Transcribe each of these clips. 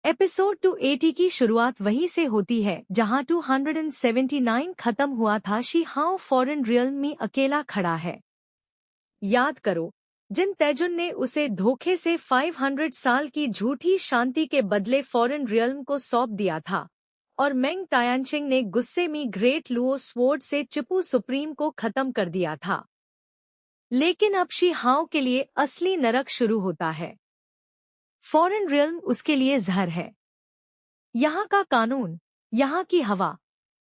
Episode 280 की शुरुआत वहीं से होती है जहां 279 खत्म हुआ था। शी हाओ फॉरेन रियल्म में अकेला खड़ा है। याद करो, जिन तैजुन ने उसे धोखे से 500 साल की झूठी शांति के बदले फॉरेन रियल्म को सौंप दिया था, और मेंग टायांशिंग ने गुस्से में ग्रेट लुओ स्वॉर्ड से चिपू सुप्रीम को खत्म कर दिया था। लेकिन अब शी हाओ के लिए असली नरक शुरू होता है। फॉरेन रियल्म उसके लिए जहर है। यहाँ का कानून, यहाँ की हवा,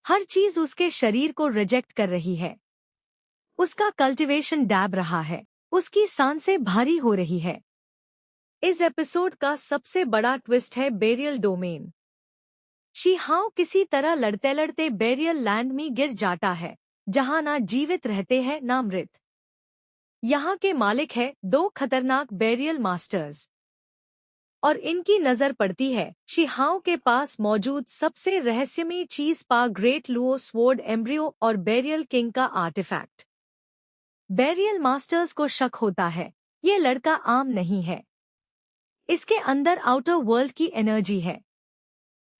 हर चीज उसके शरीर को रिजेक्ट कर रही है। उसका कल्टीवेशन डैब रहा है, उसकी सांसें भारी हो रही है। इस एपिसोड का सबसे बड़ा ट्विस्ट है बेरियल डोमेन। शी हाओ किसी तरह लड़ते लड़ते बेरियल लैंड में गिर जाता है, जहां ना जीवित रहते हैं ना मृत। यहाँ के मालिक है दो खतरनाक बेरियल मास्टर्स, और इनकी नजर पड़ती है शी हाओ के पास मौजूद सबसे रहस्यमयी चीज पा ग्रेट लुओ स्वॉर्ड एम्ब्रियो और बेरियल किंग का आर्टिफैक्ट। बेरियल मास्टर्स को शक होता है ये लड़का आम नहीं है, इसके अंदर आउटर वर्ल्ड की एनर्जी है।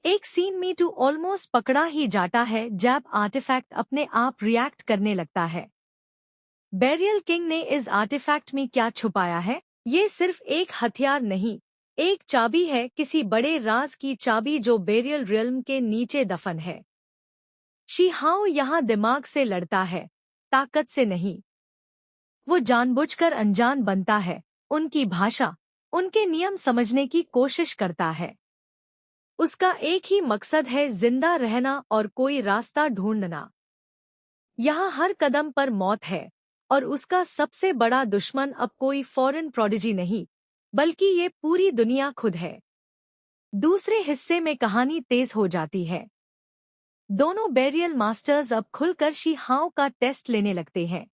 एक सीन में टू ऑलमोस्ट पकड़ा ही जाता है जब आर्टिफैक्ट अपने आप रिएक्ट करने लगता है। बेरियल किंग ने इस आर्टिफैक्ट में क्या छुपाया है? ये सिर्फ एक हथियार नहीं, एक चाबी है, किसी बड़े राज की चाबी जो बेरियल रियल्म के नीचे दफन है। शी हाओ यहाँ दिमाग से लड़ता है, ताकत से नहीं। वो जानबूझकर अनजान बनता है, उनकी भाषा, उनके नियम समझने की कोशिश करता है। उसका एक ही मकसद है, जिंदा रहना और कोई रास्ता ढूंढना। यहाँ हर कदम पर मौत है, और उसका सबसे बड़ा दुश्मन अब कोई फॉरेन प्रोडिजी नहीं, बल्कि ये पूरी दुनिया खुद है। दूसरे हिस्से में कहानी तेज हो जाती है। दोनों बेरियल मास्टर्स अब खुलकर शी हाओ का टेस्ट लेने लगते हैं।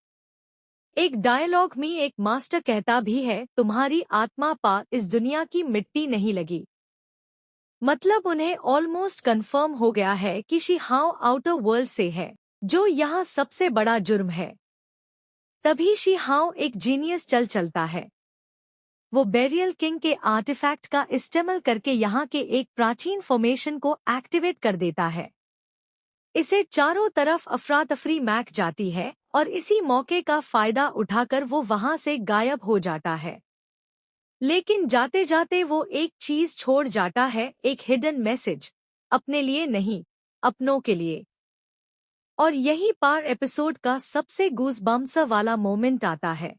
एक डायलॉग में एक मास्टर कहता भी है, तुम्हारी आत्मा पा इस दुनिया की मिट्टी नहीं लगी। मतलब उन्हें ऑलमोस्ट कंफर्म हो गया है कि शी हाओ आउटर वर्ल्ड से है, जो यहाँ सबसे बड़ा जुर्म है। तभी शी हाओ एक जीनियस चलता है। वो बेरियल किंग के आर्टिफैक्ट का इस्तेमाल करके यहाँ के एक प्राचीन फॉर्मेशन को एक्टिवेट कर देता है। इसे चारों तरफ अफरा तफरी मैक जाती है, और इसी मौके का फायदा उठाकर वो वहां से गायब हो जाता है। लेकिन जाते जाते वो एक चीज छोड़ जाता है, एक हिडन मैसेज, अपने लिए नहीं, अपनों के लिए। और यही पार एपिसोड का सबसे गूज़बम्प्स वाला मोमेंट आता है।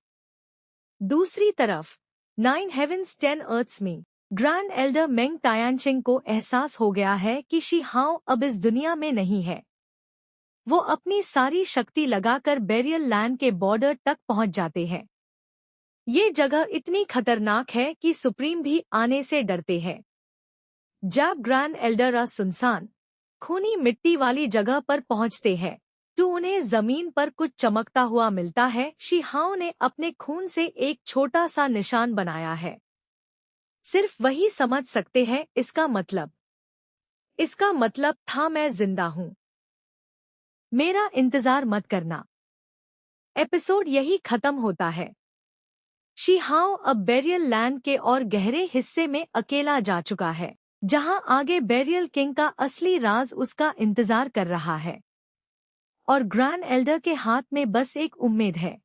दूसरी तरफ 9 हेवेंस 10 अर्थ्स में ग्रैंड एल्डर मेंग टायांशिंग को एहसास हो गया है कि शी हाओ अब इस दुनिया में नहीं है। वो अपनी सारी शक्ति लगाकर बेरियल लैंड के बॉर्डर तक पहुंच जाते हैं। ये जगह इतनी खतरनाक है कि सुप्रीम भी आने से डरते हैं। जब ग्रैंड एल्डर सुनसान, खूनी मिट्टी वाली जगह पर पहुंचते हैं, तो उन्हें जमीन पर कुछ चमकता हुआ मिलता है। शी हाओ ने अपने खून से एक छोटा सा निशान बनाया है। सिर्फ वही समझ सकते हैं इसका मतलब। इसका मतलब था, मैं जिंदा हूँ, मेरा इंतजार मत करना। एपिसोड यही खत्म होता है। शी हाओ अब बेरियल लैंड के और गहरे हिस्से में अकेला जा चुका है, जहां आगे बेरियल किंग का असली राज उसका इंतजार कर रहा है। और ग्रैंड एल्डर के हाथ में बस एक उम्मीद है।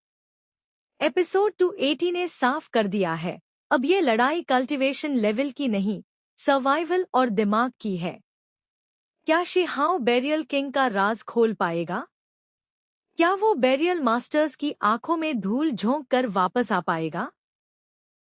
एपिसोड 280 ने साफ कर दिया है, अब ये लड़ाई कल्टीवेशन लेवल की नहीं, सर्वाइवल और दिमाग की है। क्या शी हाओ बेरियल किंग का राज खोल पाएगा? क्या वो बेरियल मास्टर्स की आंखों में धूल झोंक कर वापस आ पाएगा?